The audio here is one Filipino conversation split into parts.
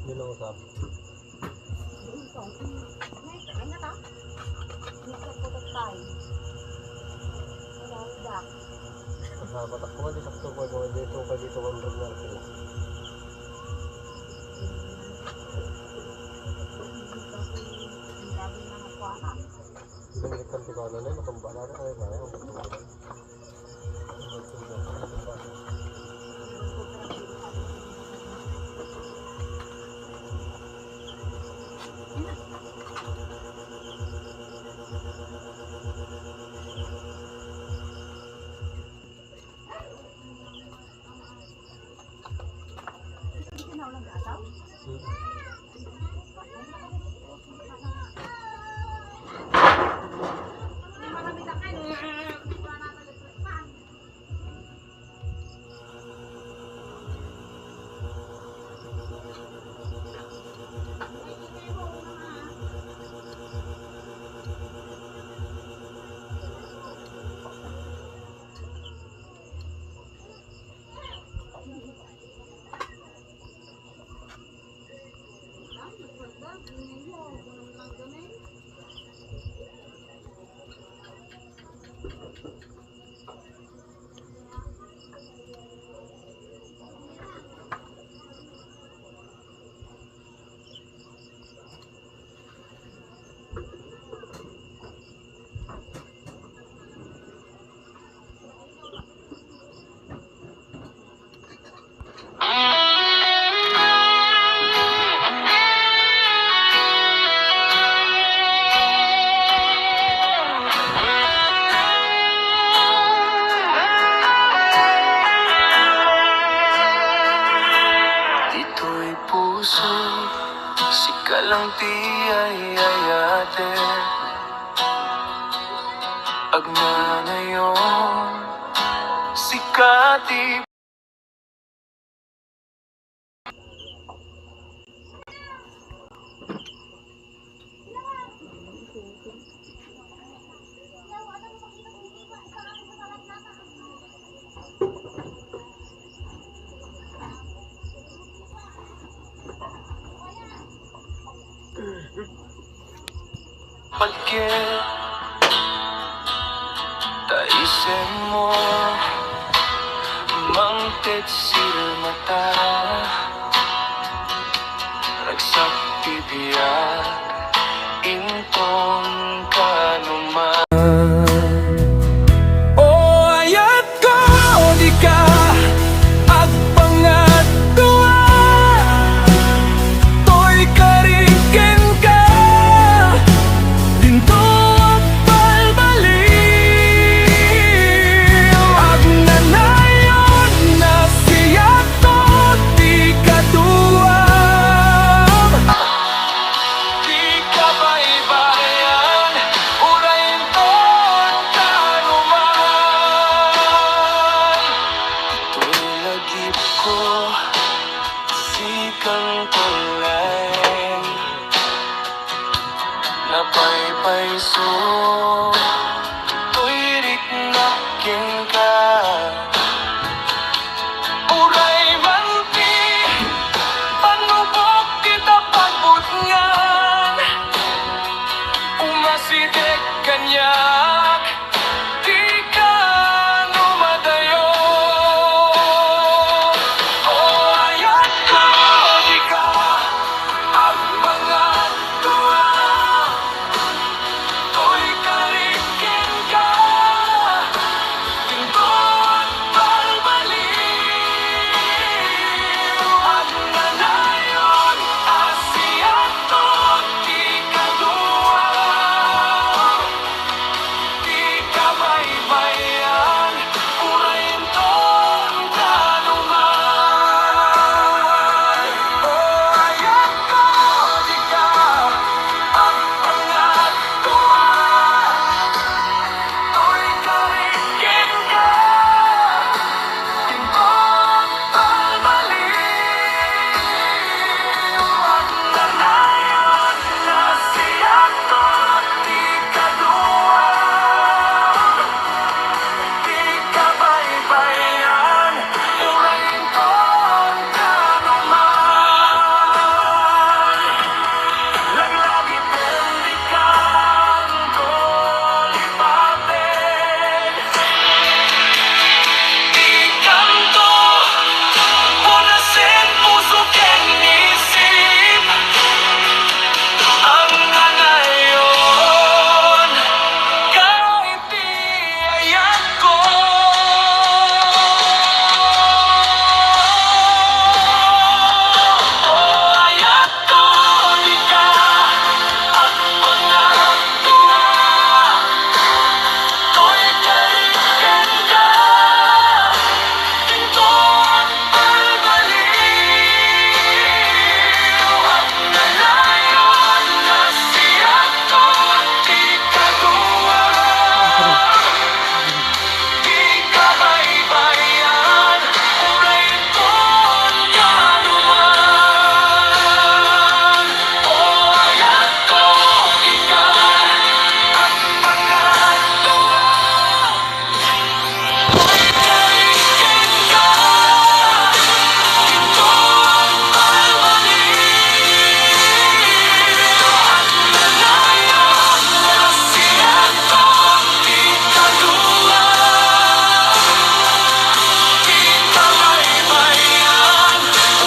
Yun ang usap. Pasabat ako di sakto ko dito 100 na sila. Hindi kan tigana na matumba na kaya kaya. Sikalang ti ay ayate Agnanayon Sikati Pagkit Taisen mo Mangtit silmata Ragsak bibiyag Intong kanuman O ayat ko di ka Agpangat tuwa To'y karikin ka Dinto at balbaliw Agnanayon na siya to di kaduwam Di ka baybayan Urayin to'y kanuman Ito'y lagip ko Sikang kulay paypayso tuwirik na ka uray man ti panubok kita pagbutngan umasidek kanyak di ka numadayon o ayat ko di ka ang mga tuwa to'y karikin ka tingkod balbaliw at nanayon asiato di kaduwa di kabaybayan urayin ton kanuman o ayat ko di ka ang pangatuwa to'y karikin ka tingkod balbaliw at nanayon asiato di kaduwa di kabaybayan urayin ton kanuman laglagi pendikan ko lipatin di kanto punasin puso ken isip ang nanayon kahit di ayat ko o ayat ko di ka ang mga tuwa to'y karikin ka tingkod balbaliw at nanayon asiato di kaduwa di kabaybayan urayin ton kanuman o ayat ko di ka ang mga tuwa to'y karikin ka tingkod balbaliw at nanayon asiato di kaduwa di kabaybayan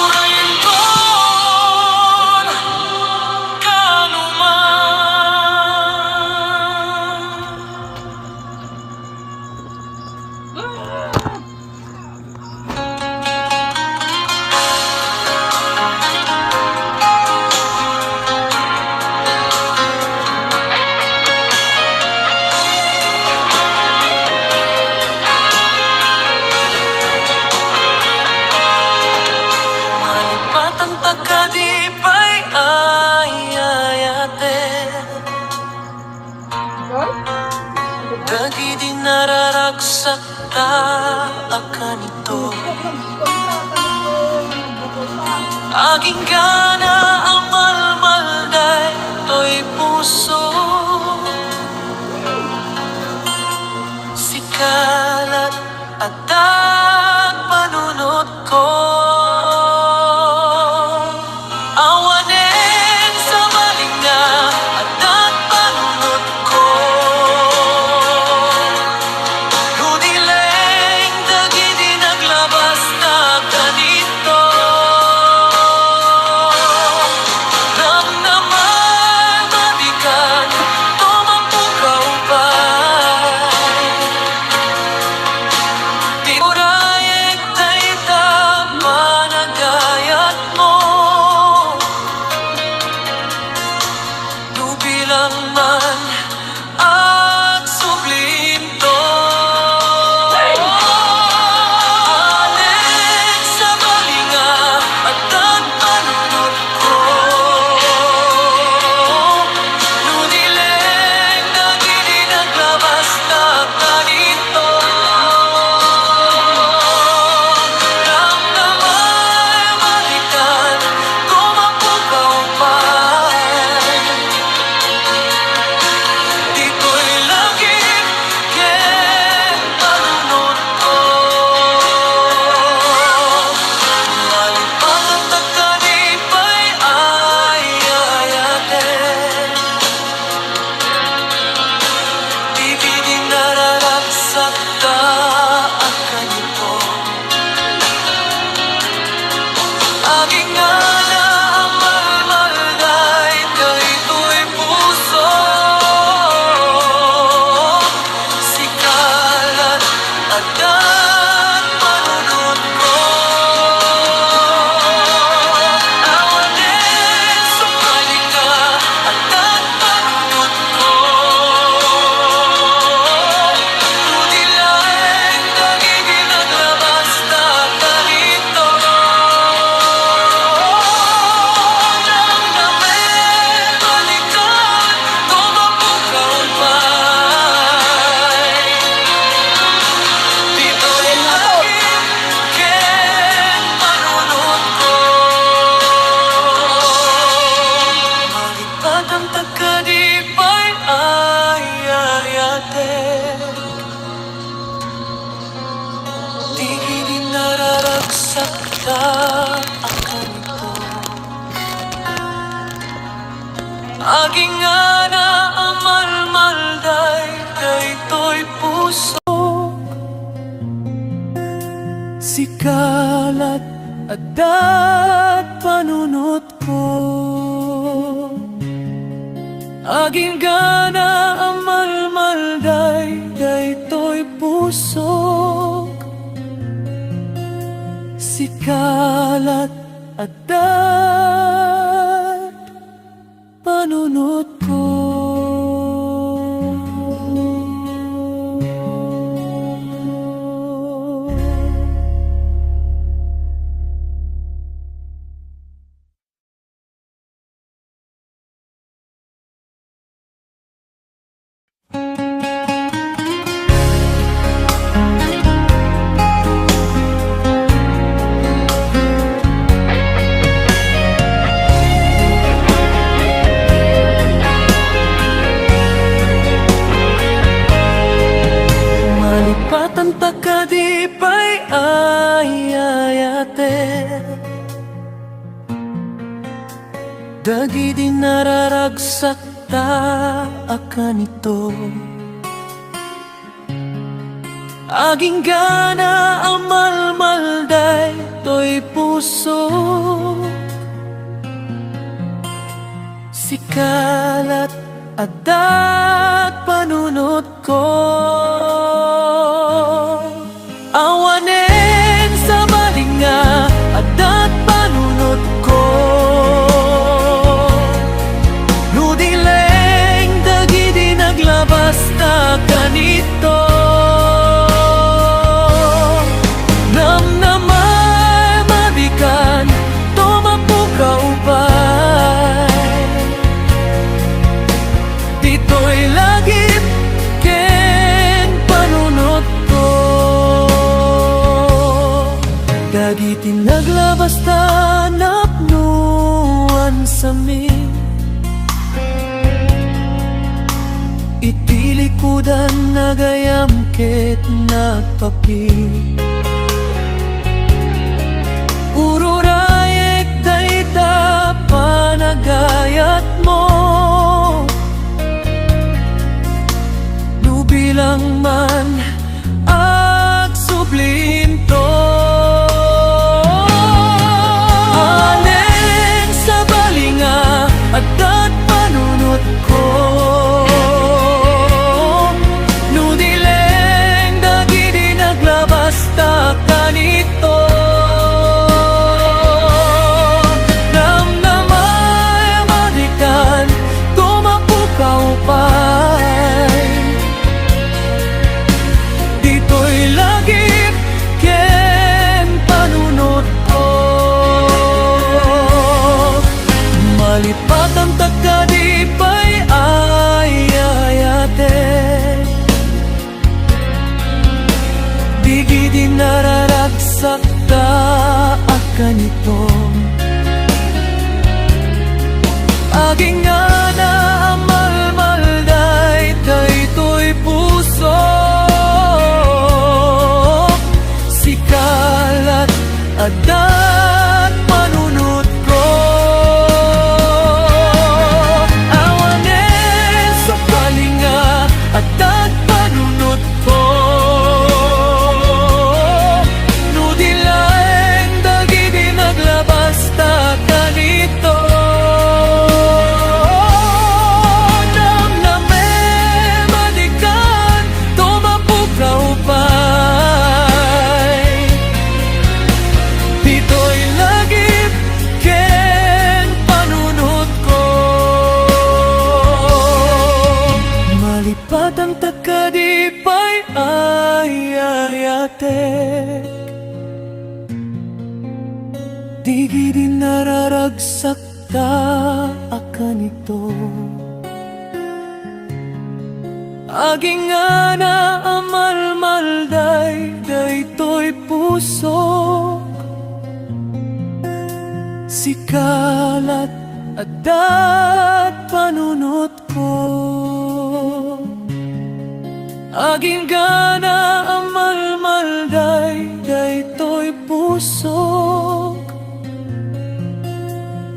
urayin ton kanuman. Malipat ang pagkadipay ay ayatin dagi di nararagsak ta akan ito aging gana ang malmalday to'y puso sikalat at panunod ko awanin sa malinga at panunod ko Nudileng dagi di naglabas na ganito Aging ana amalmalday daytoy puso. Sikalat adat panunot ko, aging gana amalmalday daytoy puso. Sikalat adat panunot ko. Malipatan takadipay ayayate, dagi di nararagsak ta akan ito. Aging gana amalmalday to'y puso. Sikalat adat panunot ko, awanen sa balinga adat panunot ko. Nudileng dagi di naglabas na ganito. Namnamay mabikan tumapukaw pa'y dito'y lagip ken panunot ko. Dagi tinaglabas tanap nuan sa mi, itilikudan nagayam ket nagpapi. Ururayek dayta panagayat mo, nubilang man ag sublinto. Aleng sa balinga adat panunot ko, nudileng dagi di naglabas ta kanito. Namnamay madikan tumapukaw pa'y dito'y lagip ken panunot ko. Malipatan takadipay ayayate, digi di nararagsak ta akan ito. Aging ana amalmalday daytoy puso. Sikalat adat panunot ko, awanen sa balinga adat panunot ko. Nudilaeng dagi di naglabas ta kanito. Namname madikan tumapukaw pa'y dito'y lagip ken panunot ko. Malipatan takadipay ayayatek, digi di nararagsak ta akan ito. Aging ana amalmalday daytoy puso. Sikalat adat panunot ko, aging gana amalmalday daytoy puso.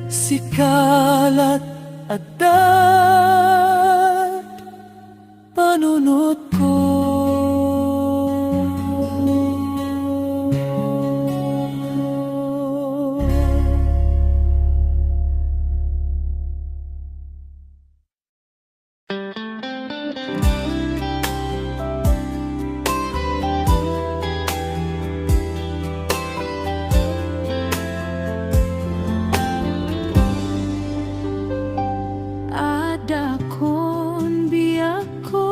Sikalat adat panunot ko. Adakon biyak ko,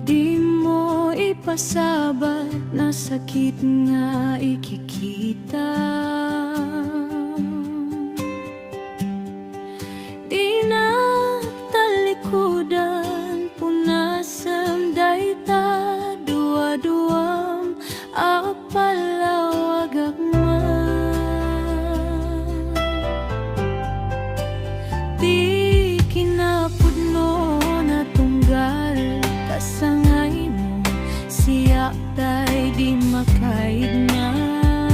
di mo ipasabat na sakit nga ikikita. Di na talikudan, punasam dayta, dua-duam apalawag agman. Di kinapudno na tunggal kasangay mo, siya tay di makaignan.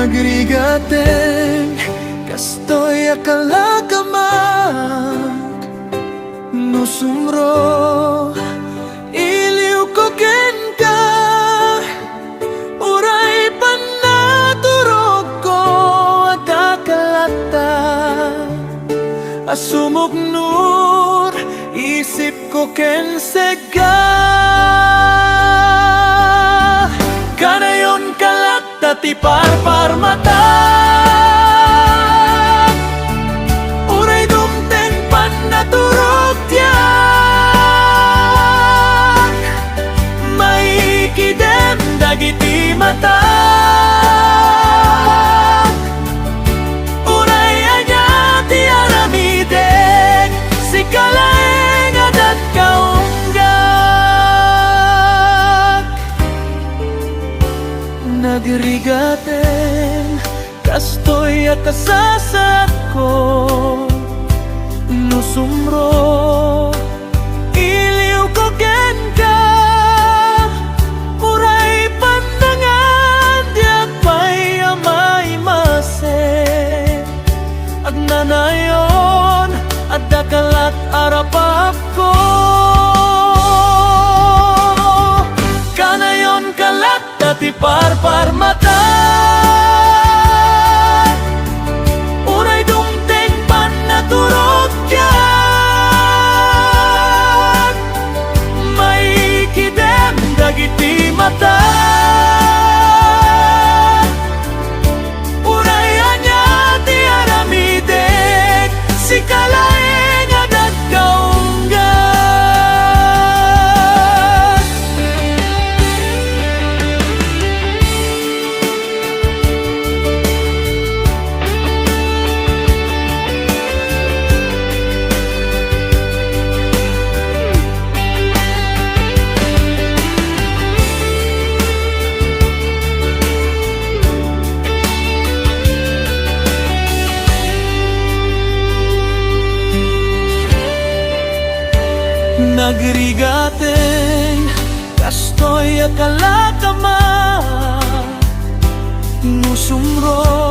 Nagrigateng kastoy akalakamak nusumro iliw ko ken ka uray panaturog ko at akalata asumuknur isip ko ken sega kanayon kalakta ti parpar mata uray dumteng panaturog tiyak maikidem dagiti mata uray anya ti aramidek si kalaeng adat kaunggak nagrigaten kastoy at kasasat ko nusumro iliw ko ken ka uray pandangan diak pay amay mase at nanayon at dakalat arapap ko kanayon kalat dati parpar mata uray dumteng panaturog yan maikidem dagiti mata uray anya ti aramidek si kalaeng adat kaunggak nagrigateng kastoy akalakamak nusumro